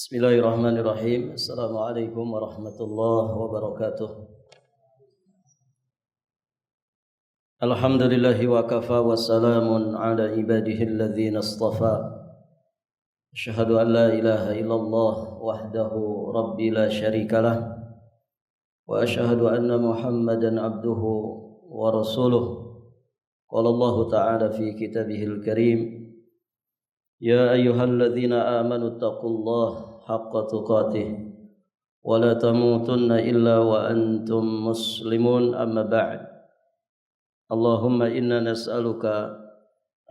Bismillahirrahmanirrahim. Assalamualaikum warahmatullahi wabarakatuh. Alhamdulillahi wa kafa wa salamun ala ibadihi alladhina istafa. Asyhadu an la ilaha illallah wahdahu rabbi la syarikalah wa asyhadu anna Muhammadan abduhu wa rasuluh. Qala Allah ta'ala fi kitabihil karim, ya ayyuhalladzina amanu taqullaha haqqa tuqatih wa la tamutunna illa wa antum muslimun, amma ba'd. Allahumma inna nas'aluka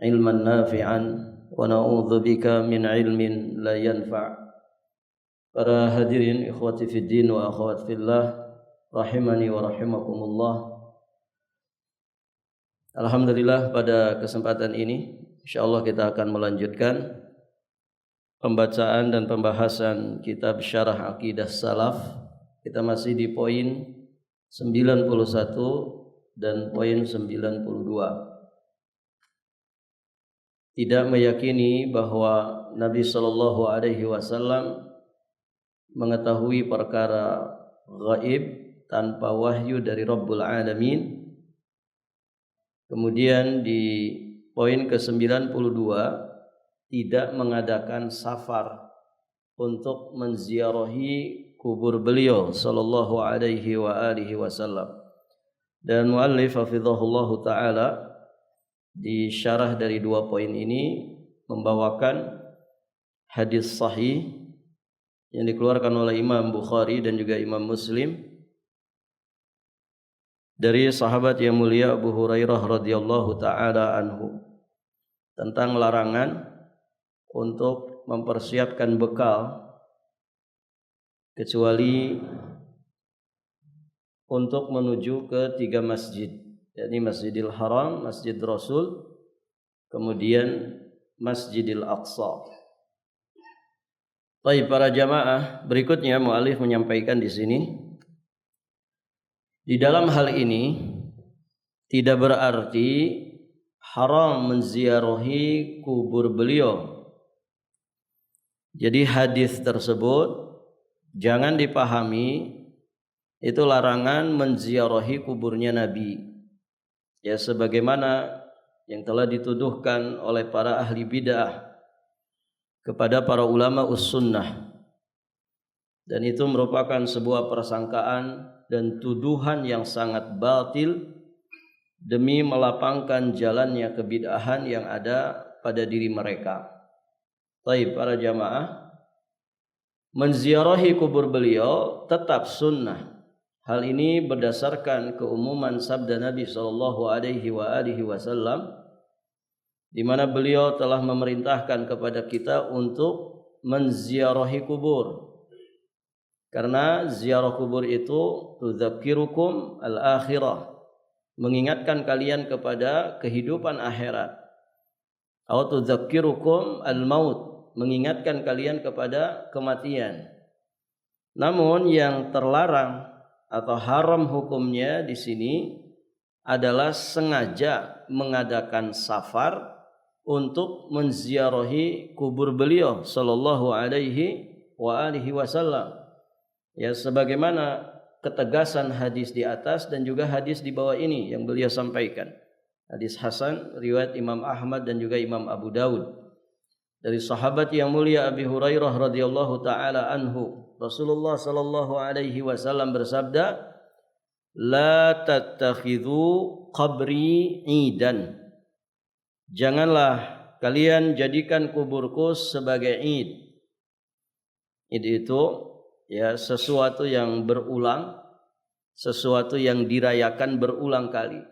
ilman nafi'an wa na'udzubika min ilmin la yanfa'. Para hadirin ikhwati fid din wa akhwat fillah, rahimani wa rahimakumullah. Alhamdulillah, pada kesempatan ini insyaallah kita akan melanjutkan pembacaan dan pembahasan kitab Syarah Aqidah Salaf. Kita masih di poin 91 dan poin 92. Tidak meyakini bahwa Nabi sallallahu alaihi wasallam mengetahui perkara gaib tanpa wahyu dari Rabbul Alamin. Kemudian di poin ke-92, tidak mengadakan safar untuk menziarahi kubur beliau sallallahu alaihi wa alihi wasallam. Dan muallif hafizahullahu taala di syarah dari dua poin ini membawakan hadis sahih yang dikeluarkan oleh Imam Bukhari dan juga Imam Muslim dari sahabat yang mulia Abu Hurairah radhiyallahu taala anhu tentang larangan untuk mempersiapkan bekal kecuali untuk menuju ke 3 masjid, yakni Masjidil Haram, Masjid Rasul, kemudian Masjidil Aqsa. Baik para jamaah, berikutnya muallif menyampaikan di sini, di dalam hal ini tidak berarti haram menziarahi kubur beliau. Jadi hadis tersebut jangan dipahami itu larangan menziarahi kuburnya Nabi. Ya, sebagaimana yang telah dituduhkan oleh para ahli bid'ah kepada para ulama us-sunnah. Dan itu merupakan sebuah persangkaan dan tuduhan yang sangat batil demi melapangkan jalannya kebid'ahan yang ada pada diri mereka. Baik para jamaah, menziarahi kubur beliau tetap sunnah. Hal ini berdasarkan keumuman sabda Nabi sallallahu alaihi wasallam, di mana beliau telah memerintahkan kepada kita untuk menziarahi kubur. Karena ziarah kubur itu tudzakirukum al-akhirah, mengingatkan kalian kepada kehidupan akhirat. Atau tudzakirukum al-maut, mengingatkan kalian kepada kematian. Namun yang terlarang atau haram hukumnya di sini adalah sengaja mengadakan safar untuk menziarahi kubur beliau sallallahu alaihi wasallam. Ya, sebagaimana ketegasan hadis di atas dan juga hadis di bawah ini yang beliau sampaikan. Hadis hasan riwayat Imam Ahmad dan juga Imam Abu Daud dari sahabat yang mulia Abi Hurairah radhiyallahu taala anhu. Rasulullah sallallahu alaihi wasallam bersabda, "La tattakhidhu qabri idan." Janganlah kalian jadikan kuburku sebagai id. Id itu ya sesuatu yang berulang, sesuatu yang dirayakan berulang kali.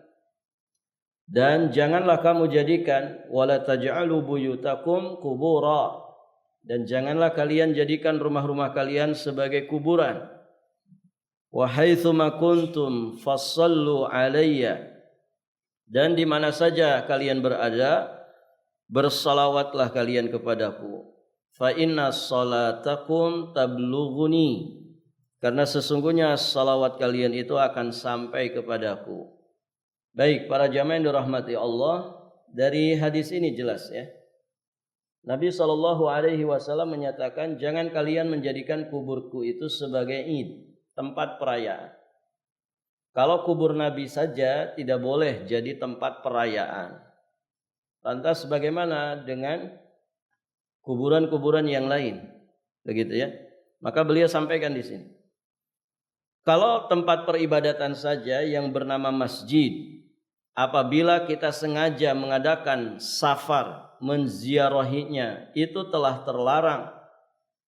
Dan janganlah kamu jadikan wala taj'alu buyutakum qubura, dan janganlah kalian jadikan rumah-rumah kalian sebagai kuburan. Wa haitsuma kuntum fassallu alayya, dan di mana saja kalian berada bersalawatlah kalian kepadaku. Fa inna salatakum tablughuni, karena sesungguhnya salawat kalian itu akan sampai kepadaku. Baik para jamaah yang dirahmati Allah, dari hadis ini jelas ya, Nabi SAW menyatakan, jangan kalian menjadikan kuburku itu sebagai id, tempat perayaan. Kalau kubur Nabi saja tidak boleh jadi tempat perayaan. Lantas bagaimana dengan kuburan-kuburan yang lain? Begitu ya. Maka beliau sampaikan di sini. Kalau tempat peribadatan saja yang bernama masjid, apabila kita sengaja mengadakan safar menziarahinya, itu telah terlarang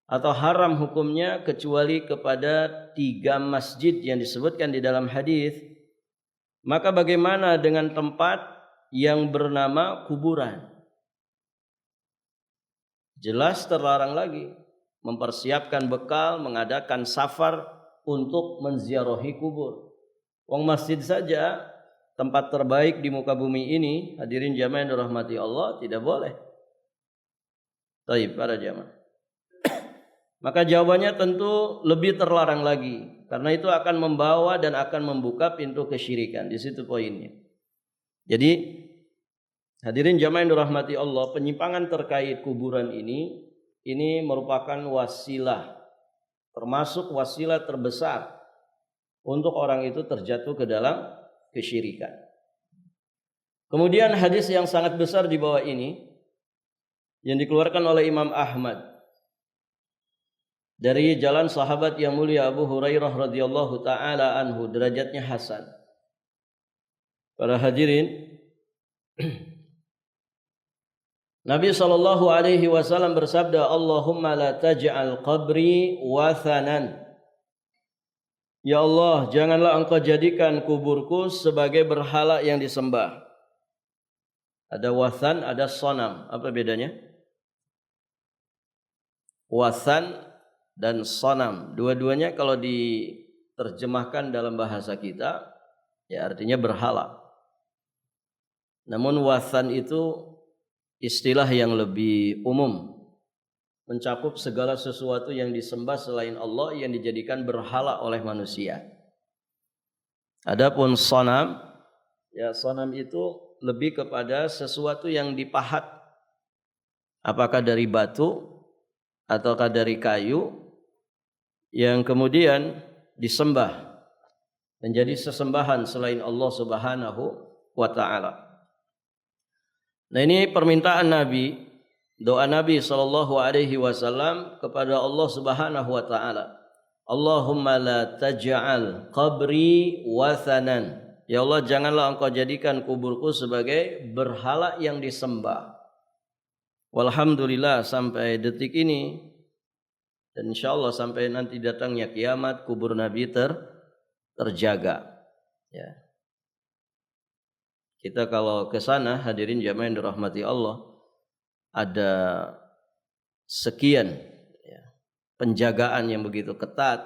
atau haram hukumnya kecuali kepada 3 masjid yang disebutkan di dalam hadis. Maka bagaimana dengan tempat yang bernama kuburan? Jelas terlarang lagi. Mempersiapkan bekal, mengadakan safar untuk menziarahi kubur. Wong masjid saja tempat terbaik di muka bumi ini, hadirin jamaah yang dirahmati Allah, tidak boleh. Baik, para jamaah. Maka jawabannya tentu lebih terlarang lagi, karena itu akan membawa dan akan membuka pintu kesyirikan. Di situ poinnya. Jadi hadirin jamaah yang dirahmati Allah, penyimpangan terkait kuburan ini merupakan wasilah, termasuk wasilah terbesar untuk orang itu terjatuh ke dalam kesyirikan. Kemudian hadis yang sangat besar di bawah ini yang dikeluarkan oleh Imam Ahmad dari jalan sahabat yang mulia Abu Hurairah radhiyallahu taala anhu, derajatnya hasan. Para hadirin, Nabi SAW bersabda, Allahumma la taj'al qabri wathanan. Ya Allah, janganlah engkau jadikan kuburku sebagai berhala yang disembah. Ada wathan, ada sonam. Apa bedanya? Wathan dan sonam. Dua-duanya kalau diterjemahkan dalam bahasa kita, ya artinya berhala. Namun wathan itu istilah yang lebih umum, mencakup segala sesuatu yang disembah selain Allah yang dijadikan berhala oleh manusia. Adapun sonam, ya sonam itu lebih kepada sesuatu yang dipahat, apakah dari batu ataukah dari kayu, yang kemudian disembah menjadi sesembahan selain Allah Subhanahu wa taala. Nah, ini permintaan Nabi, doa Nabi SAW kepada Allah Subhanahu wa taala. Allahumma la taj'al qabri wathanan. Ya Allah, janganlah engkau jadikan kuburku sebagai berhala yang disembah. Walhamdulillah sampai detik ini, dan insyaallah sampai nanti datangnya kiamat, kubur Nabi terjaga. Ya. Kita kalau ke sana, hadirin jamaah yang dirahmati Allah, ada sekian ya, penjagaan yang begitu ketat,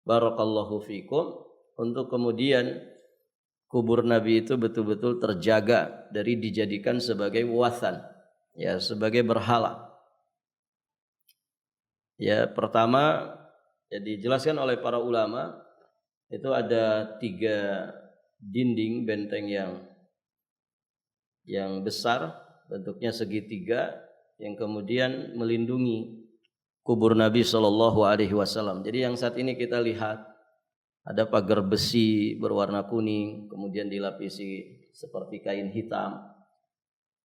barakallahu fikum, untuk kemudian kubur Nabi itu betul-betul terjaga dari dijadikan sebagai wathan, ya, sebagai berhala. Ya, pertama, ya, dijelaskan oleh para ulama, itu ada 3 dinding benteng yang besar, bentuknya segitiga, yang kemudian melindungi kubur Nabi SAW. Jadi yang saat ini kita lihat ada pagar besi berwarna kuning, kemudian dilapisi seperti kain hitam.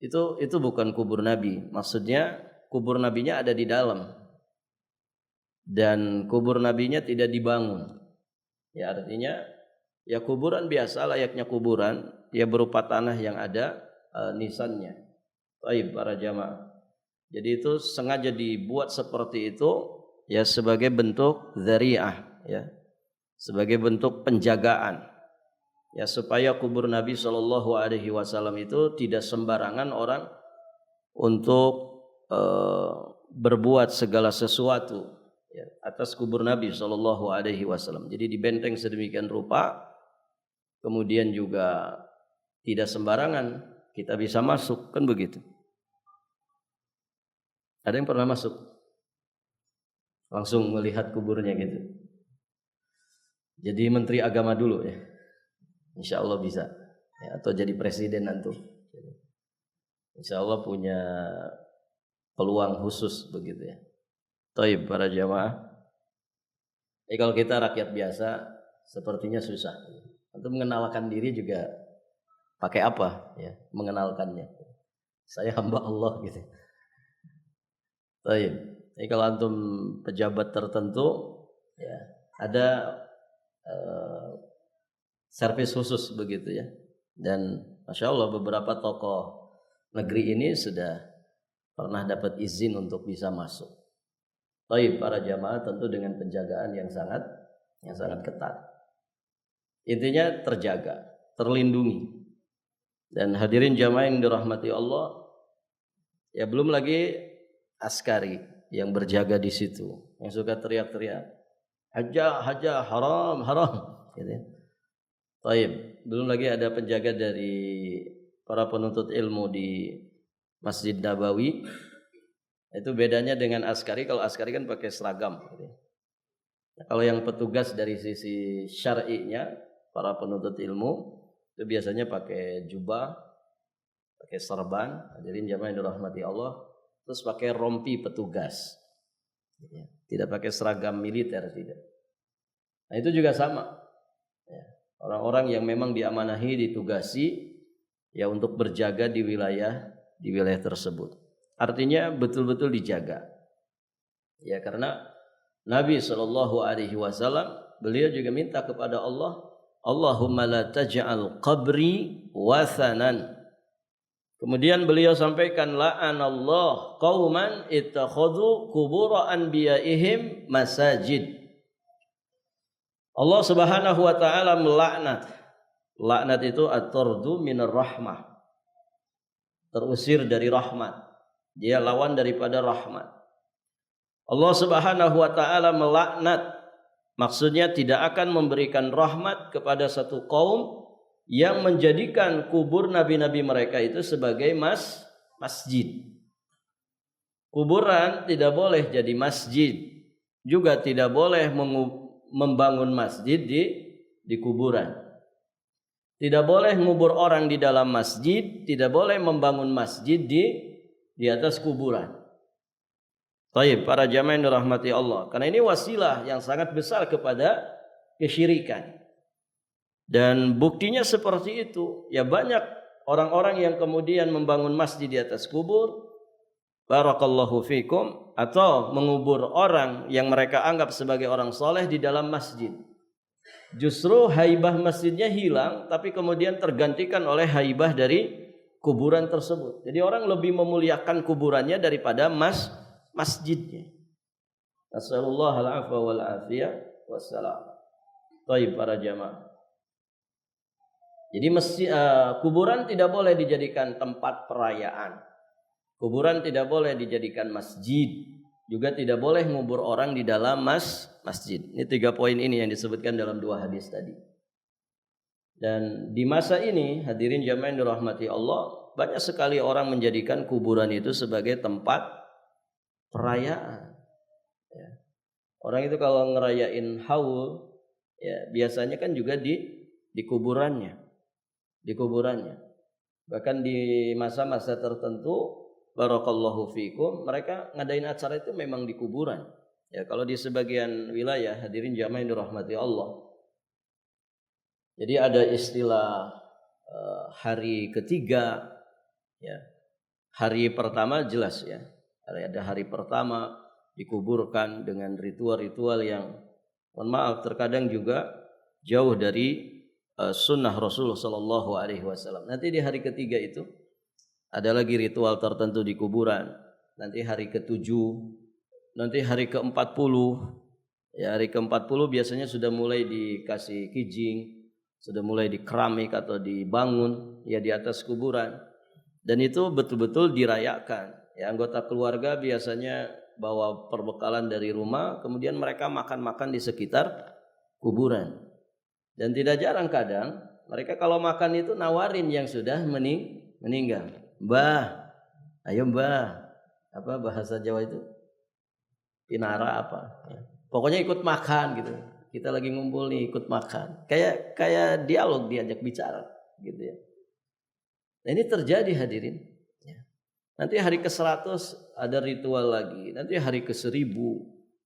Itu bukan kubur Nabi. Maksudnya kubur Nabinya ada di dalam, dan kubur Nabinya tidak dibangun. Ya, artinya ya kuburan biasa, layaknya kuburan, ya berupa tanah yang ada nisannya. Baik, para jamaah. Jadi itu sengaja dibuat seperti itu, ya, sebagai bentuk dzari'ah, ya, sebagai bentuk penjagaan, ya, supaya kubur Nabi SAW itu tidak sembarangan orang untuk berbuat segala sesuatu, ya, atas kubur Nabi SAW. Jadi dibenteng sedemikian rupa, kemudian juga tidak sembarangan kita bisa masuk, kan begitu. Ada yang pernah masuk langsung melihat kuburnya gitu? Jadi menteri agama dulu ya, insya Allah bisa, ya, atau jadi presiden nanti, insya Allah punya peluang khusus begitu ya. Taib para jamaah. Kalau kita rakyat biasa sepertinya susah. Untuk mengenalkan diri juga pakai apa ya mengenalkannya? Saya hamba Allah gitu. Taib. Jadi kalau antum pejabat tertentu ya ada servis khusus begitu ya. Dan Masya Allah beberapa tokoh negeri ini sudah pernah dapat izin untuk bisa masuk. Taib para jamaah tentu dengan penjagaan yang sangat ketat. Intinya terjaga, terlindungi. Dan hadirin jamaah yang dirahmati Allah, ya belum lagi askari yang berjaga di situ, yang suka teriak-teriak, haja, haram, gitu ya. Taib, belum lagi ada penjaga dari para penuntut ilmu di Masjid Nabawi. Itu bedanya dengan askari. Kalau askari kan pakai seragam. Nah, kalau yang petugas dari sisi syar'inya, para penuntut ilmu itu biasanya pakai jubah, pakai serban. Hadirin jamaah yang dirahmati Allah, terus pakai rompi petugas. Tidak pakai seragam militer, tidak. Nah itu juga sama. Orang-orang yang memang diamanahi, ditugasi ya untuk berjaga di wilayah tersebut. Artinya betul-betul dijaga. Ya karena Nabi SAW beliau juga minta kepada Allah, Allahumma la taj'al qabri wathanan. Kemudian beliau sampaikan, la'anallah qauman ittakhadhu qubur anbiya'ihim masajid. Allah Subhanahu wa taala melaknat. Laknat itu at-tardu minar rahmah. Terusir dari rahmat. Dia lawan daripada rahmat. Allah Subhanahu wa taala melaknat, maksudnya tidak akan memberikan rahmat kepada satu kaum yang menjadikan kubur nabi-nabi mereka itu sebagai masjid. Kuburan tidak boleh jadi masjid, juga tidak boleh membangun masjid di kuburan. Tidak boleh ngubur orang di dalam masjid, tidak boleh membangun masjid di atas kuburan. Baik, para jamaah yang dirahmati Allah, karena ini wasilah yang sangat besar kepada kesyirikan. Dan buktinya seperti itu. Ya banyak orang-orang yang kemudian membangun masjid di atas kubur, barakallahu fikum, atau mengubur orang yang mereka anggap sebagai orang soleh di dalam masjid. Justru haibah masjidnya hilang, tapi kemudian tergantikan oleh haibah dari kuburan tersebut. Jadi orang lebih memuliakan kuburannya daripada masjidnya. Nasallallahu al-afwa wal afiyah wassalam. Baik para jamaah. Jadi kuburan tidak boleh dijadikan tempat perayaan. Kuburan tidak boleh dijadikan masjid. Juga tidak boleh ngubur orang di dalam masjid. Ini 3 poin ini yang disebutkan dalam 2 hadis tadi. Dan di masa ini, hadirin jamaah yang dirahmati Allah, banyak sekali orang menjadikan kuburan itu sebagai tempat perayaan. Ya. Orang itu kalau ngerayain haul, ya biasanya kan juga di kuburannya. Di kuburannya. Bahkan di masa-masa tertentu, barakallahu fikum, mereka ngadain acara itu memang di kuburan. Ya, kalau di sebagian wilayah, hadirin jamaah yang dirahmati Allah, jadi ada istilah hari ketiga, ya. Hari pertama jelas ya. Ada hari pertama dikuburkan dengan ritual-ritual yang mohon maaf terkadang juga jauh dari sunnah Rasulullah sallallahu alaihi wasallam. Nanti di hari ketiga itu ada lagi ritual tertentu di kuburan. Nanti hari ke-7, nanti hari ke-40. Ya, hari ke-40 biasanya sudah mulai dikasih kijing, sudah mulai dikeramik atau dibangun ya di atas kuburan. Dan itu betul-betul dirayakan. Ya, anggota keluarga biasanya bawa perbekalan dari rumah, kemudian mereka makan-makan di sekitar kuburan. Dan tidak jarang kadang mereka kalau makan itu nawarin yang sudah meninggal. Mbah, ayo mbah. Apa bahasa Jawa itu? Pinara apa? Ya. Pokoknya ikut makan gitu. Kita lagi ngumpul nih ikut makan. Kayak dialog, diajak bicara gitu ya. Nah, ini terjadi hadirin. Ya. Nanti hari ke-100 ada ritual lagi. Nanti hari ke-1000,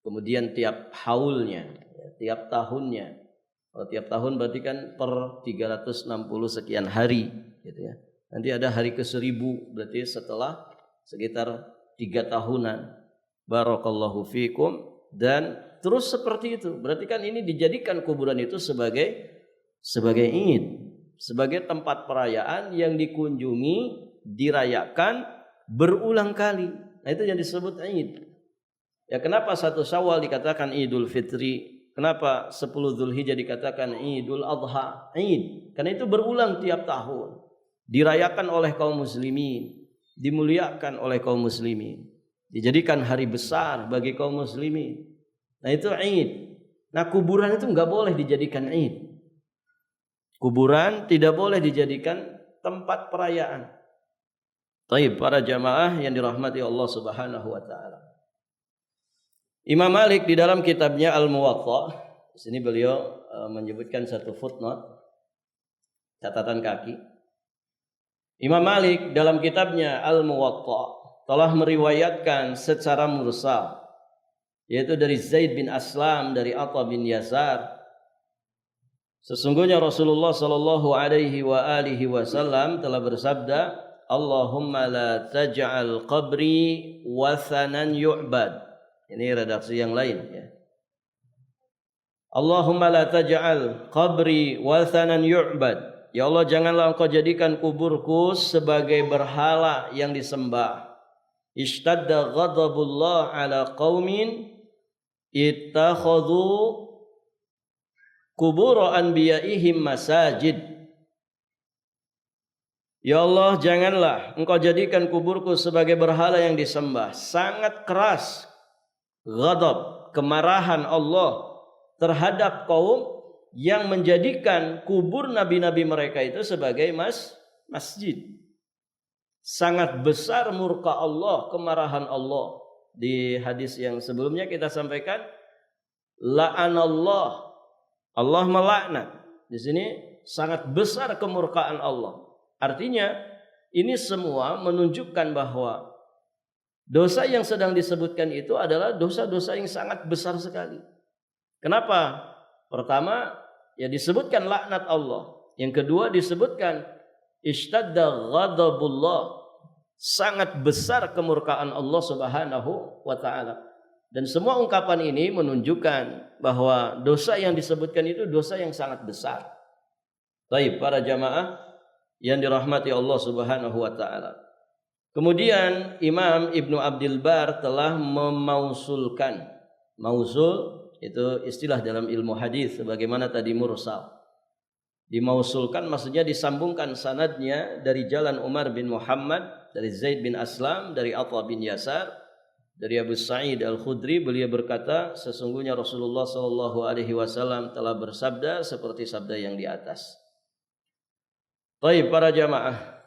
kemudian tiap haulnya, tiap tahunnya. Kalau tiap tahun berarti kan per 360 sekian hari gitu ya. Nanti ada hari ke-1000, berarti setelah sekitar 3 tahunan. Barakallahu fikum. Dan terus seperti itu. Berarti kan ini dijadikan kuburan itu sebagai Id, sebagai tempat perayaan yang dikunjungi, dirayakan berulang kali. Nah, itu yang disebut Id. Ya, kenapa 1 Syawal dikatakan Idul Fitri? Kenapa 10 Dzulhijjah dikatakan Idul Adha? Id, karena itu berulang tiap tahun, dirayakan oleh kaum muslimin, dimuliakan oleh kaum muslimin, dijadikan hari besar bagi kaum muslimin. Nah, itu Id. Nah, kuburan itu enggak boleh dijadikan Id. Kuburan tidak boleh dijadikan tempat perayaan. Baik, para jamaah yang dirahmati Allah Subhanahu wa taala. Imam Malik di dalam kitabnya Al-Muwatta, di sini beliau menyebutkan satu footnote, catatan kaki. Imam Malik dalam kitabnya Al-Muwatta telah meriwayatkan secara mursal, yaitu dari Zaid bin Aslam, dari Atha bin Yasar. Sesungguhnya Rasulullah sallallahu alaihi wasallam telah bersabda, Allahumma la taj'al qabri wathanan yu'bad. Ini redaksi yang lain ya. Allahumma la taj'al qabri wathanan yu'bad. Ya Allah, janganlah engkau jadikan kuburku sebagai berhala yang disembah. Ishtadda ghadabullah ala qaumin ittakhadhu kubur anbiya'ihim masajid. Ya Allah, janganlah engkau jadikan kuburku sebagai berhala yang disembah. Sangat keras ghadab, kemarahan Allah terhadap kaum yang menjadikan kubur nabi-nabi mereka itu sebagai masjid. Sangat besar murka Allah, kemarahan Allah. Di hadis yang sebelumnya kita sampaikan, la'anallah, Allah melaknat. Di sini sangat besar kemurkaan Allah. Artinya ini semua menunjukkan bahwa dosa yang sedang disebutkan itu adalah dosa-dosa yang sangat besar sekali. Kenapa? Pertama, ya disebutkan laknat Allah. Yang kedua disebutkan ishtadda ghadabullah, sangat besar kemurkaan Allah Subhanahu wa taala. Dan semua ungkapan ini menunjukkan bahwa dosa yang disebutkan itu dosa yang sangat besar. Baik, para jamaah yang dirahmati Allah Subhanahu wa taala. Kemudian Imam Ibnu Abdul Bar telah memausulkan. Mausul itu istilah dalam ilmu hadis sebagaimana tadi mursal. Dimausulkan maksudnya disambungkan sanadnya dari jalan Umar bin Muhammad, dari Zaid bin Aslam, dari Atha bin Yasar, dari Abu Sa'id Al-Khudri. Beliau berkata, sesungguhnya Rasulullah sallallahu alaihi wasallam telah bersabda seperti sabda yang di atas. Baik, para jamaah.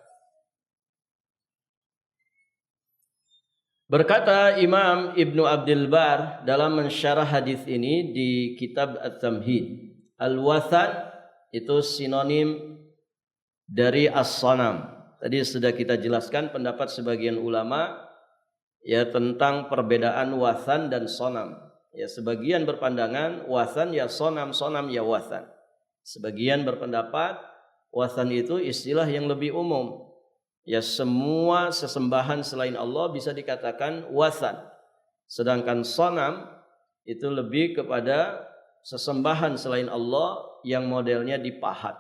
Berkata Imam Ibnu Abdul Bar dalam mensyarah hadis ini di kitab At-Tamhid, al-wathan itu sinonim dari as-sanam. Tadi sudah kita jelaskan pendapat sebagian ulama ya tentang perbedaan wathan dan sonam. Ya, sebagian berpandangan wathan ya sonam, sonam ya wathan. Sebagian berpendapat wathan itu istilah yang lebih umum. Ya, semua sesembahan selain Allah bisa dikatakan wathan. Sedangkan sonam itu lebih kepada sesembahan selain Allah yang modelnya dipahat.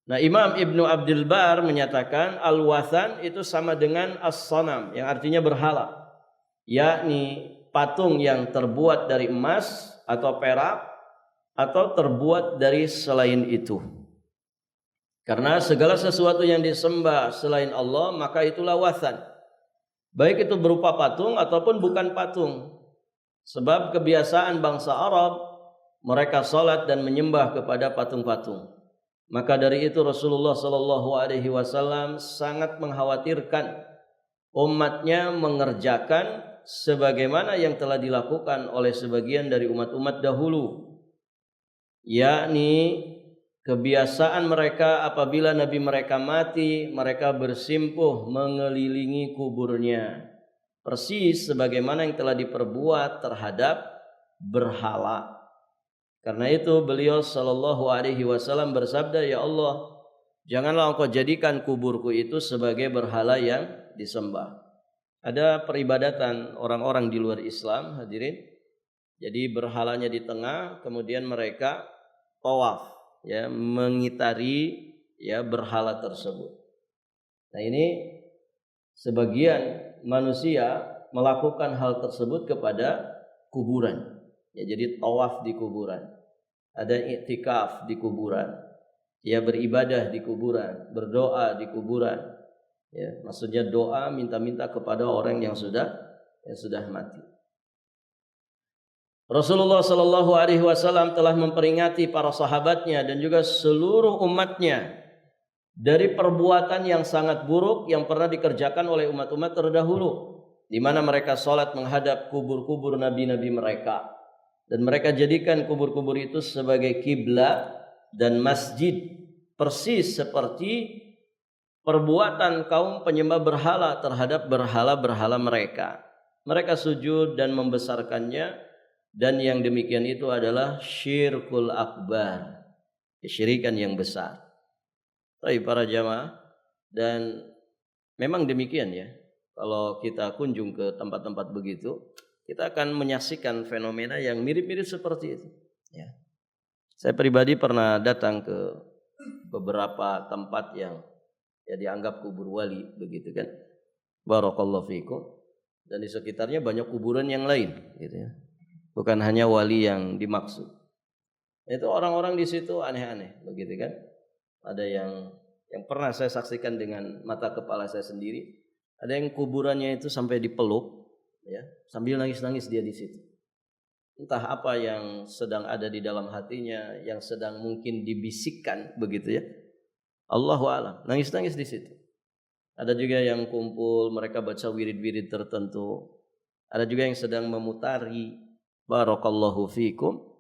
Nah, Imam Ibnu Abdul Bar menyatakan al-wathan itu sama dengan as-sonam, yang artinya berhala, yakni patung yang terbuat dari emas atau perak atau terbuat dari selain itu. Karena segala sesuatu yang disembah selain Allah maka itulah wathan. Baik itu berupa patung ataupun bukan patung. Sebab kebiasaan bangsa Arab, mereka salat dan menyembah kepada patung-patung. Maka dari itu Rasulullah sallallahu alaihi wasallam sangat mengkhawatirkan umatnya mengerjakan sebagaimana yang telah dilakukan oleh sebagian dari umat-umat dahulu, yakni kebiasaan mereka apabila nabi mereka mati, mereka bersimpuh mengelilingi kuburnya. Persis sebagaimana yang telah diperbuat terhadap berhala. Karena itu beliau sallallahu alaihi wasallam bersabda, "Ya Allah, janganlah engkau jadikan kuburku itu sebagai berhala yang disembah." Ada peribadatan orang-orang di luar Islam, hadirin. Jadi berhalanya di tengah, kemudian mereka tawaf, ya, mengitari ya berhala tersebut. Nah, ini sebagian manusia melakukan hal tersebut kepada kuburan. Ya, jadi tawaf di kuburan. Ada i'tikaf di kuburan. Ya, beribadah di kuburan, berdoa di kuburan. Ya, maksudnya doa minta-minta kepada orang yang sudah mati. Rasulullah sallallahu alaihi wasallam telah memperingati para sahabatnya dan juga seluruh umatnya dari perbuatan yang sangat buruk yang pernah dikerjakan oleh umat-umat terdahulu, di mana mereka salat menghadap kubur-kubur nabi-nabi mereka dan mereka jadikan kubur-kubur itu sebagai kiblat dan masjid, persis seperti perbuatan kaum penyembah berhala terhadap berhala-berhala mereka. Mereka sujud dan membesarkannya, dan yang demikian itu adalah syirkul akbar, kesyirikan yang besar. Baik para jamaah, dan memang demikian ya. Kalau kita kunjung ke tempat-tempat begitu, kita akan menyaksikan fenomena yang mirip-mirip seperti itu. Ya. Saya pribadi pernah datang ke beberapa tempat yang ya dianggap kubur wali begitu kan. Barakallahu fikum. Dan di sekitarnya banyak kuburan yang lain gitu ya. Bukan hanya wali yang dimaksud. Itu orang-orang di situ aneh-aneh begitu kan. Ada yang pernah saya saksikan dengan mata kepala saya sendiri. Ada yang kuburannya itu sampai dipeluk ya, sambil nangis-nangis dia di situ. Entah apa yang sedang ada di dalam hatinya, yang sedang mungkin dibisikkan begitu ya. Allahu a'lam, nangis-nangis di situ. Ada juga yang kumpul, mereka baca wirid-wirid tertentu. Ada juga yang sedang memutari. Barakallahu fikum.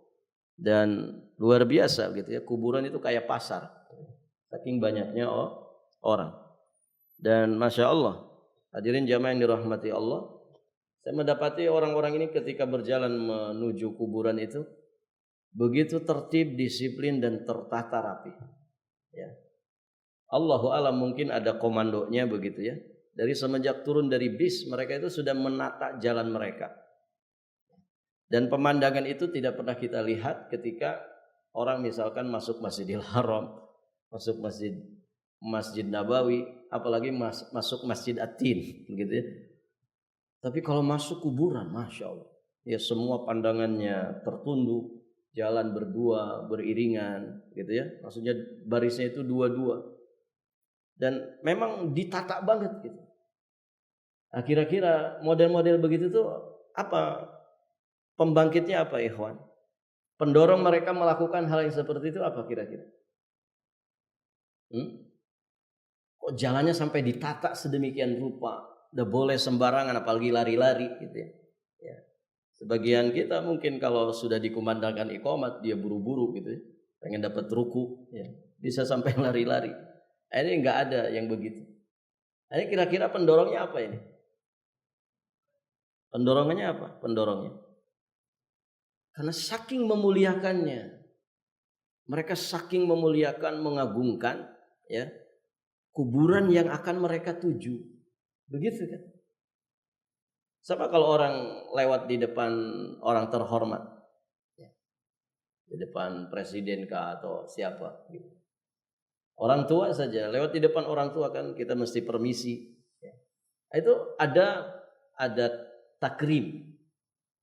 Dan luar biasa gitu ya, kuburan itu kayak pasar. Saking banyaknya orang. Dan Masya Allah, hadirin jamaah yang dirahmati Allah, saya mendapati orang-orang ini ketika berjalan menuju kuburan itu begitu tertib, disiplin, dan tertata rapi. Ya. Allahu alam, mungkin ada komandonya begitu ya. Dari semenjak turun dari bis, mereka itu sudah menata jalan mereka. Dan pemandangan itu tidak pernah kita lihat ketika orang misalkan masuk Masjidil Haram, masuk Masjid Nabawi, apalagi masuk Masjid At-Tin gitu ya. Tapi kalau masuk kuburan, Masya Allah, ya semua pandangannya tertunduk, jalan berdua, beriringan gitu ya. Maksudnya barisnya itu dua-dua. Dan memang ditata banget gitu. Nah, kira-kira model-model begitu tuh apa? Pembangkitnya apa, ikhwan? Pendorong mereka melakukan hal yang seperti itu apa kira-kira? Kok jalannya sampai ditata sedemikian rupa? Udah boleh sembarangan, apalagi lari-lari gitu ya. Ya. Sebagian kita mungkin kalau sudah dikumandangkan iqamat, dia buru-buru gitu ya. Pengen dapat ruku, ya. Bisa sampai lari-lari. Ini enggak ada yang begitu. Ini kira-kira pendorongnya apa ini? Pendorongnya apa? Pendorongnya. Karena saking memuliakannya. Mereka saking memuliakan, mengagungkan ya kuburan yang akan mereka tuju. Begitu kan? Sama kalau orang lewat di depan orang terhormat. Ya. Di depan presiden kah atau siapa gitu. Orang tua saja, lewat di depan orang tua kan kita mesti permisi. Itu ada takrim,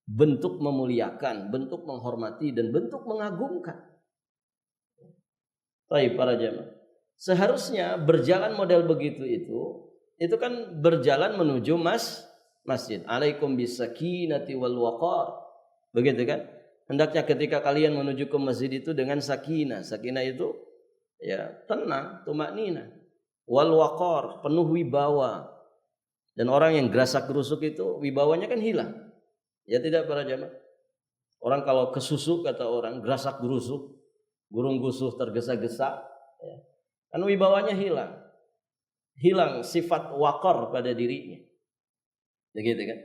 bentuk memuliakan, bentuk menghormati, dan bentuk mengagungkan. Baik para jamaah, seharusnya berjalan model begitu itu kan berjalan menuju masjid. Alaikum bisakinati wal waqar. Begitu kan? Hendaknya ketika kalian menuju ke masjid itu dengan sakinah. Sakinah itu ya tenang, tumaknina, wal waqar, penuh wibawa. Dan orang yang gerasak gerusuk itu wibawanya kan hilang. Ya tidak para jamaah. Orang kalau kesusuk kata orang gerasak gerusuk, gurung gusuh tergesa-gesa, ya. Kan wibawanya hilang sifat waqar pada dirinya, begitu kan?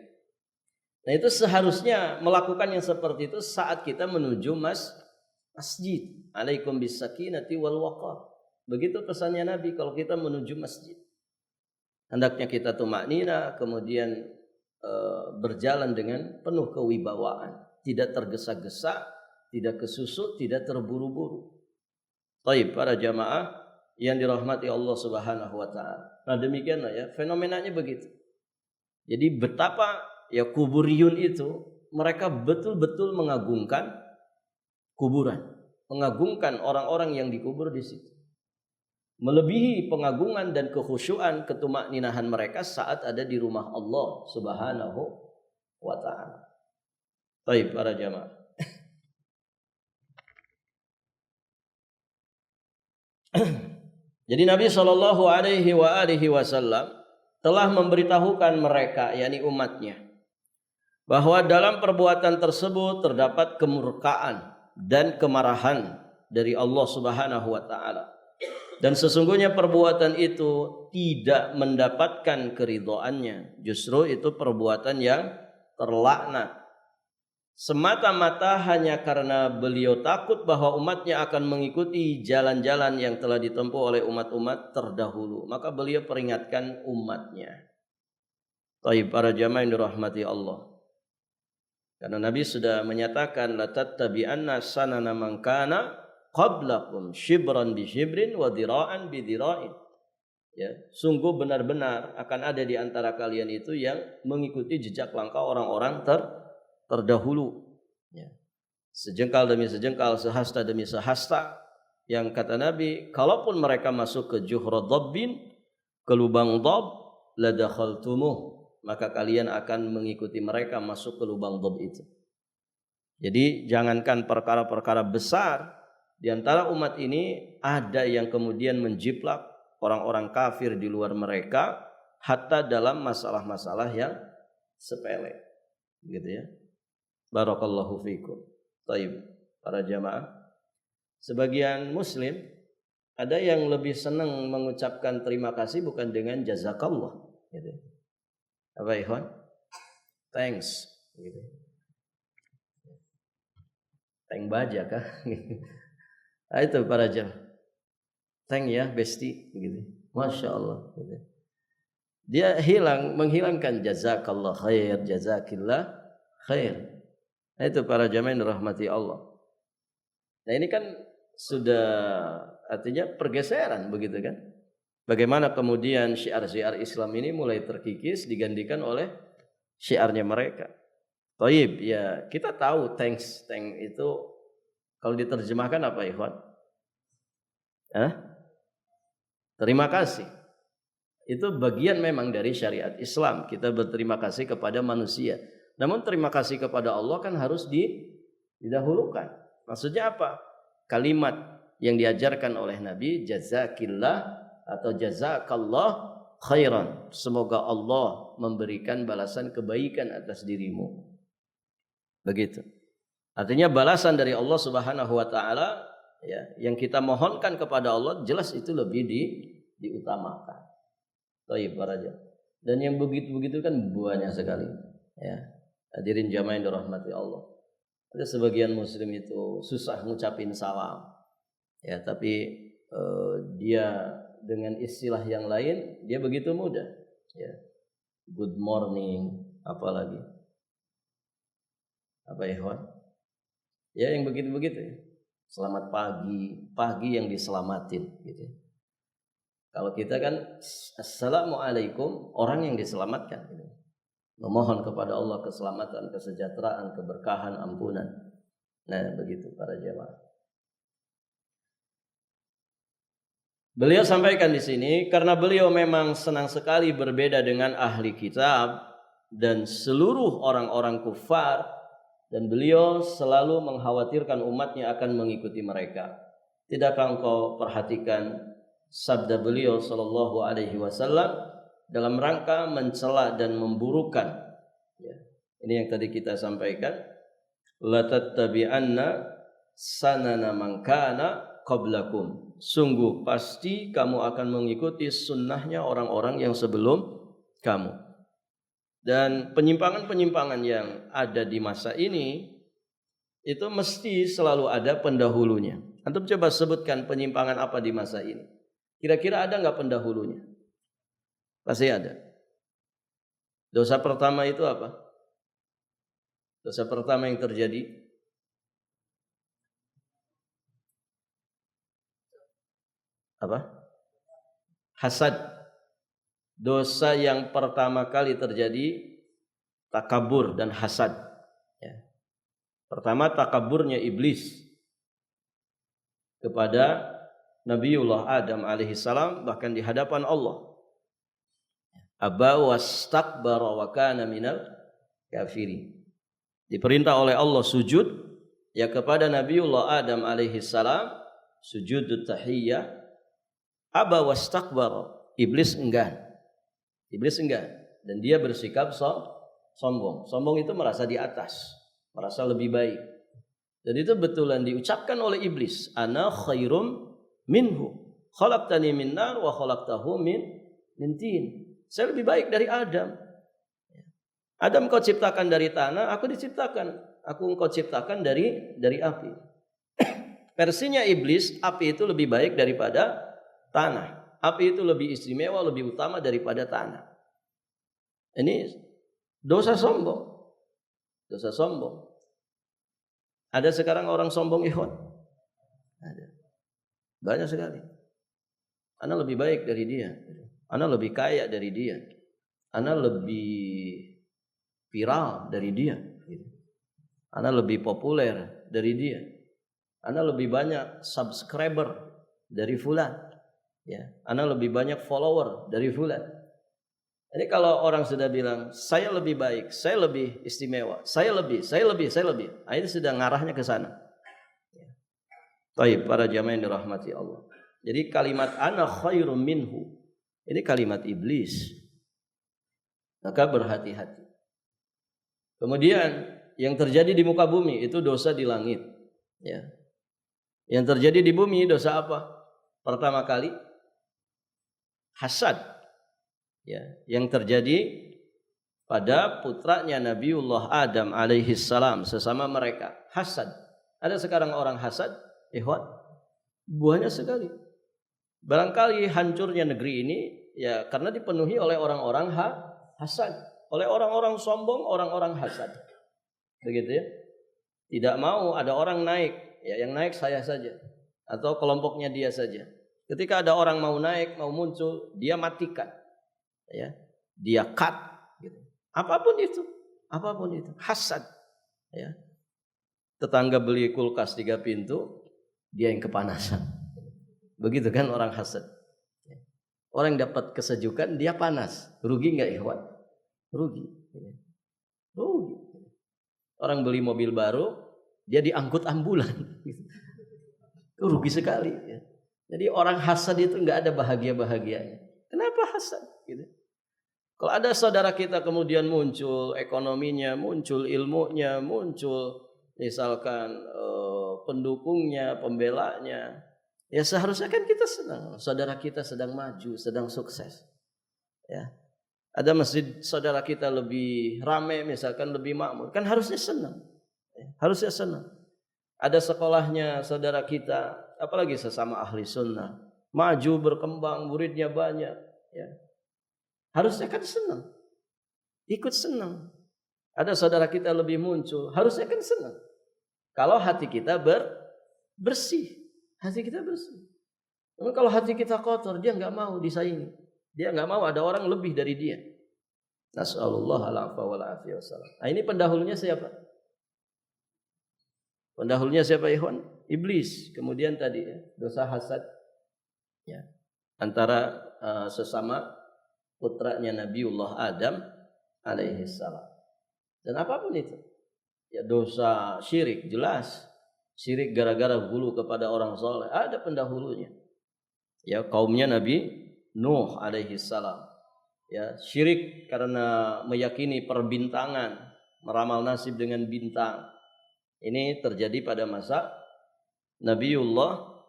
Nah itu seharusnya melakukan yang seperti itu saat kita menuju masjid. Alaikum bisakinati wal waqar. Begitu pesannya Nabi kalau kita menuju masjid. Hendaknya kita tumaknina, kemudian berjalan dengan penuh kewibawaan, tidak tergesa-gesa, tidak kesusut, tidak terburu-buru. Baik, para jamaah yang dirahmati Allah Subhanahu wa taala. Nah, demikianlah ya, fenomenanya begitu. Jadi betapa ya kuburiyun itu mereka betul-betul mengagungkan kuburan, mengagungkan orang-orang yang dikubur di situ. Melebihi pengagungan dan kekhusyuan, ketumakninahan mereka saat ada di rumah Allah Subhanahu wa taala. Baik, para jamaah. Jadi Nabi Shallallahu alaihi wasallam telah memberitahukan mereka, yakni umatnya, bahwa dalam perbuatan tersebut terdapat kemurkaan dan kemarahan dari Allah Subhanahu wa taala. Dan sesungguhnya perbuatan itu tidak mendapatkan keridhoannya. Justru itu perbuatan yang terlaknat. Semata-mata hanya karena beliau takut bahwa umatnya akan mengikuti jalan-jalan yang telah ditempuh oleh umat-umat terdahulu. Maka beliau peringatkan umatnya. Baik, para jamaah yang dirahmati Allah. Karena Nabi sudah menyatakan la tattabi'anna sanana man kana qablakum shibran bi shibrin wa dira'an bi dira'in. Ya, sungguh benar-benar akan ada di antara kalian itu yang mengikuti jejak langkah orang-orang terdahulu. Ya. Sejengkal demi sejengkal, sehasta demi sehasta. Yang kata Nabi, kalaupun mereka masuk ke juhra dhabbin, ke lubang dhab, la dakhaltumuh, maka kalian akan mengikuti mereka masuk ke lubang dhab itu. Jadi jangankan perkara-perkara besar, di antara umat ini ada yang kemudian menjiplak orang-orang kafir di luar mereka, hatta dalam masalah-masalah yang sepele, gitu ya. Barakallahu fikum. Taib, para jamaah. Sebagian muslim ada yang lebih senang mengucapkan terima kasih bukan dengan jazakallah, gitu. Apa ikhwan? Thanks, gitu. Thank baja kah? Nah, itu para jamaah. Thank ya besti, gitu. Masya Allah, gitu. Dia menghilangkan jazakallah khair, jazakillah khair. Nah, itu para jamaah yang dirahmati Allah. Nah, ini kan sudah artinya pergeseran, begitu kan? Bagaimana kemudian syiar-syiar Islam ini mulai terkikis digantikan oleh syiarnya mereka. Taib, ya kita tahu thanks itu kalau diterjemahkan apa ikhwan? Terima kasih. Itu bagian memang dari syariat Islam. Kita berterima kasih kepada manusia. Namun terima kasih kepada Allah kan harus didahulukan. Maksudnya apa? Kalimat yang diajarkan oleh Nabi, jazakillah atau jazakallah khairan. Semoga Allah memberikan balasan kebaikan atas dirimu. Begitu. Artinya balasan dari Allah Subhanahu wa taala ya, yang kita mohonkan kepada Allah jelas itu lebih diutamakan. Baik, para jamaah. Dan yang begitu-begitu kan banyak sekali, ya. Hadirin jamaah yang dirahmati Allah. Ada sebagian muslim itu susah ngucapin salam. Ya, tapi dia dengan istilah yang lain dia begitu mudah, ya. Good morning, apalagi. Apa ya, Ikhwan? Ya, yang begitu-begitu ya. Selamat pagi, pagi yang diselamatin gitu. Kalau kita kan assalamualaikum, orang yang diselamatkan gitu. Memohon kepada Allah keselamatan, kesejahteraan, keberkahan, ampunan. Nah, begitu para jamaah. Beliau sampaikan di sini karena beliau memang senang sekali berbeda dengan ahli kitab dan seluruh orang-orang kufar, dan beliau selalu mengkhawatirkan umatnya akan mengikuti mereka. Tidakkah engkau perhatikan sabda beliau sallallahu alaihi wasallam dalam rangka mencela dan memburukan, ya. Ini yang tadi kita sampaikan, la tattabi'anna sanana man kana qablakum. Sungguh pasti kamu akan mengikuti sunnahnya orang-orang yang sebelum kamu. Dan penyimpangan-penyimpangan yang ada di masa ini itu mesti selalu ada pendahulunya. Antum coba sebutkan penyimpangan apa di masa ini. Kira-kira ada nggak pendahulunya? Pasti ada. Dosa pertama itu apa? Dosa pertama yang terjadi apa? Hasad. Dosa yang pertama kali terjadi takabur dan hasad. Ya. Pertama takaburnya iblis kepada Nabiullah Adam alaihissalam, bahkan di hadapan Allah. Aba wastakbara wa kana minal kafirin. Diperintah oleh Allah sujud ya kepada Nabiullah Adam alaihissalam, sujud tahiyyah. Aba wastakbara, iblis enggan. Iblis enggan dan dia bersikap sombong. Sombong itu merasa di atas, merasa lebih baik. Dan itu betulan diucapkan oleh iblis, ana khairum minhu, khalaqtani min nar wa khalaqtahu min tin. Saya lebih baik dari Adam. Adam kau ciptakan dari tanah, aku engkau ciptakan dari api. Versinya iblis, api itu lebih baik daripada tanah. Api itu lebih istimewa, lebih utama daripada tanah. Ini dosa sombong. Dosa sombong. Ada sekarang orang sombong, ikhwan? Ada. Banyak sekali. Ana lebih baik dari dia. Ana lebih kaya dari dia. Ana lebih viral dari dia. Ana lebih populer dari dia. Ana lebih banyak subscriber dari fulan. Ya, ana lebih banyak follower dari fulan. Ini kalau orang sudah bilang saya lebih baik, saya lebih istimewa, saya lebih. Nah, ini sudah ngarahnya ke sana. Baik, para jamaah yang dirahmati Allah. Jadi kalimat ana khairum minhu ini kalimat iblis. Maka berhati-hati. Kemudian yang terjadi di muka bumi itu dosa di langit. Ya. Yang terjadi di bumi dosa apa? Pertama kali hasad, ya, yang terjadi pada putranya Nabiullah Adam alaihissalam sesama mereka. Hasad. Ada sekarang orang hasad, ikhwan, banyak sekali. Barangkali hancurnya negeri ini ya karena dipenuhi oleh orang-orang hasad, oleh orang-orang sombong, orang-orang hasad. Begitu ya. Tidak mau ada orang naik, ya yang naik saya saja atau kelompoknya dia saja. Ketika ada orang mau naik, mau muncul, dia matikan, ya, dia cut, gitu. Apapun itu, hasad, ya. Tetangga beli kulkas 3 pintu, dia yang kepanasan, begitu kan orang hasad. Orang yang dapat kesejukan, dia panas, rugi nggak ikhwan? Rugi. Orang beli mobil baru, dia diangkut ambulan, rugi sekali. Ya. Jadi orang hasad itu nggak ada bahagia-bahagianya. Kenapa hasad? Gitu. Kalau ada saudara kita kemudian muncul ekonominya, muncul ilmunya, muncul misalkan pendukungnya, pembelanya, ya seharusnya kan kita senang. Saudara kita sedang maju, sedang sukses. Ya. Ada masjid saudara kita lebih ramai, misalkan lebih makmur, kan harusnya senang. Ya. Harusnya senang. Ada sekolahnya saudara kita, apalagi sesama ahli sunnah, maju berkembang, muridnya banyak, ya. Harusnya kan senang, ikut senang. Ada saudara kita lebih muncul, harusnya kan senang. Kalau hati kita bersih, hati kita bersih. Namun kalau hati kita kotor, dia nggak mau disaingi, dia nggak mau ada orang lebih dari dia. Nas'alullah al-afwa wal afiyah wassalam. Nah, ini pendahulunya siapa? Pendahulunya siapa, ikhwan? Iblis. Kemudian tadi ya, dosa hasad, ya, antara sesama putranya Nabiullah Adam alaihissalam. Dan apapun itu, ya dosa syirik jelas. Syirik gara-gara hulu kepada orang soleh, ada pendahulunya. Ya, kaumnya Nabi Nuh alaihissalam. Ya, syirik karena meyakini perbintangan, meramal nasib dengan bintang. Ini terjadi pada masa Nabiullah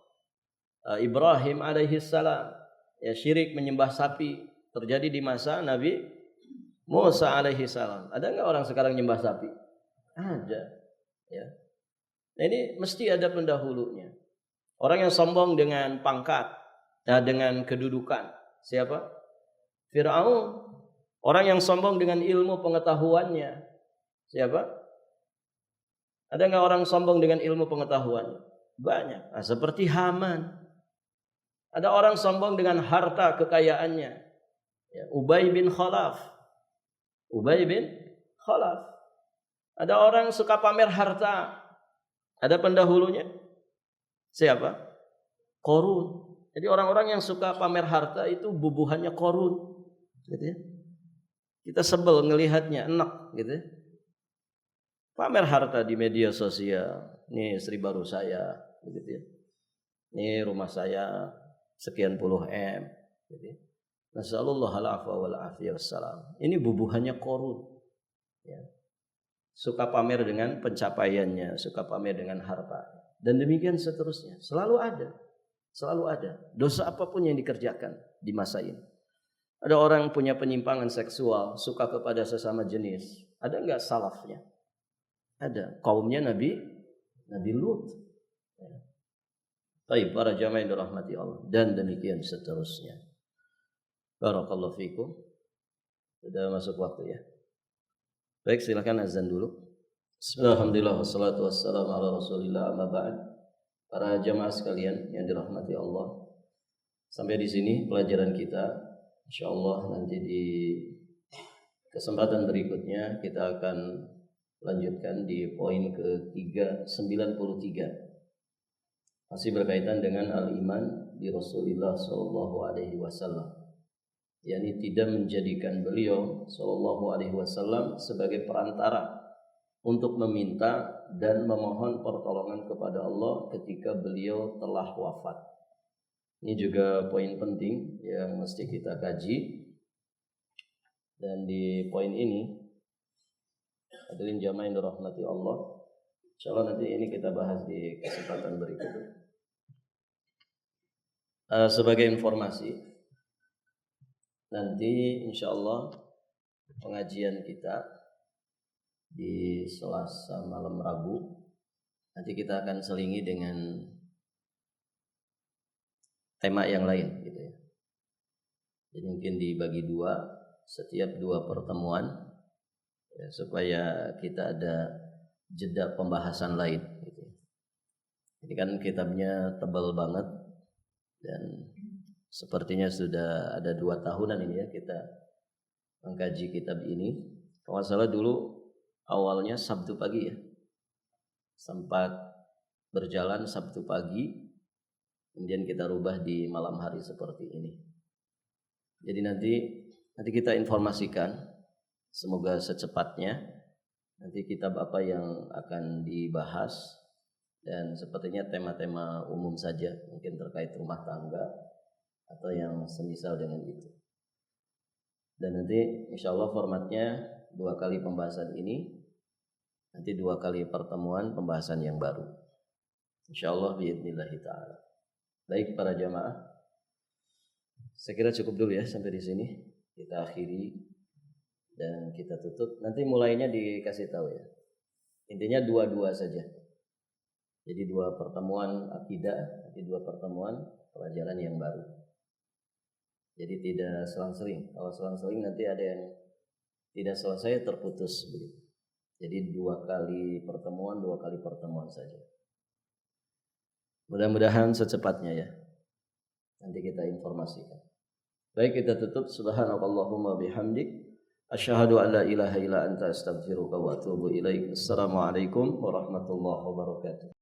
Ibrahim alaihi salam. Ya, syirik menyembah sapi terjadi di masa Nabi Musa alaihi salam. Ada enggak orang sekarang nyembah sapi? Ada. Ya. Nah, ini mesti ada pendahulunya. Orang yang sombong dengan pangkat, dengan kedudukan. Siapa? Fir'aun. Orang yang sombong dengan ilmu pengetahuannya. Siapa? Ada enggak orang sombong dengan ilmu pengetahuannya? Banyak. Nah, seperti Haman. Ada orang sombong dengan harta kekayaannya. Ya, Ubay bin Khalaf. Ubay bin Khalaf. Ada orang suka pamer harta. Ada pendahulunya. Siapa? Qarun. Jadi orang-orang yang suka pamer harta itu bubuhannya Qarun. Gitu ya. Kita sebel ngelihatnya, enak gitu ya. Pamer harta di media sosial. Nih istri baru saya, gitu ya. Nih rumah saya sekian puluh M, gitu ya. Nasallallahu alaihi wal afiyah wassalam. Ini bubuhannya Qarun. Ya. Suka pamer dengan pencapaiannya, suka pamer dengan harta, dan demikian seterusnya. Selalu ada dosa apapun yang dikerjakan di masa ini. Ada orang punya penyimpangan seksual, suka kepada sesama jenis. Ada enggak salafnya? Ada. Kaumnya Nabi Lut. Baik, para jamaah yang dirahmati Allah, dan demikian seterusnya. Barakallahu fikum. Sudah masuk waktu ya. Baik, silakan azan dulu. Alhamdulillah wassalatu wassalamu ala Rasulillah amma ba'd. Para jamaah sekalian yang dirahmati Allah. Sampai di sini pelajaran kita. Insyaallah nanti di kesempatan berikutnya kita akan lanjutkan di poin ke-93. Masih berkaitan dengan al-iman di Rasulullah sallallahu alaihi wasallam. yakni tidak menjadikan beliau sallallahu alaihi wasallam sebagai perantara untuk meminta dan memohon pertolongan kepada Allah ketika beliau telah wafat. Ini juga poin penting yang mesti kita kaji. Dan di poin ini, hadirin jamaah yang dirahmati Allah, insyaallah nanti ini kita bahas di kesempatan berikutnya. Sebagai informasi, nanti insyaallah pengajian kita di Selasa malam Rabu nanti kita akan selingi dengan tema yang lain gitu ya. Jadi mungkin dibagi dua, setiap dua pertemuan ya, supaya kita ada jeda pembahasan lain gitu. Ini kan kitabnya tebal banget dan sepertinya sudah ada 2 tahunan ini ya kita mengkaji kitab ini. Kalau salah dulu awalnya Sabtu pagi ya, sempat berjalan Sabtu pagi, kemudian kita rubah di malam hari seperti ini. Jadi nanti kita informasikan, semoga secepatnya nanti kitab apa yang akan dibahas, dan sepertinya tema-tema umum saja, mungkin terkait rumah tangga atau yang semisal dengan itu. Dan nanti insyaallah formatnya 2 kali pembahasan ini, nanti 2 kali pertemuan pembahasan yang baru. Insyaallah biidznillah ta'ala. Baik para jamaah, saya kira cukup dulu ya sampai di sini. Kita akhiri dan kita tutup. Nanti mulainya dikasih tahu ya. Intinya 2 saja. Jadi 2 pertemuan akidah, nanti 2 pertemuan pelajaran yang baru. Jadi tidak selang-seling. Kalau selang-seling nanti ada yang tidak selesai, terputus begitu. Jadi 2 kali pertemuan, 2 kali pertemuan saja. Mudah-mudahan secepatnya ya. Nanti kita informasikan. Baik, kita tutup. Subhanakallahumma bihamdik, asyhadu an la ilaha illa anta astaghfiruka wa atubu ilaik. Assalamualaikum warahmatullahi wabarakatuh.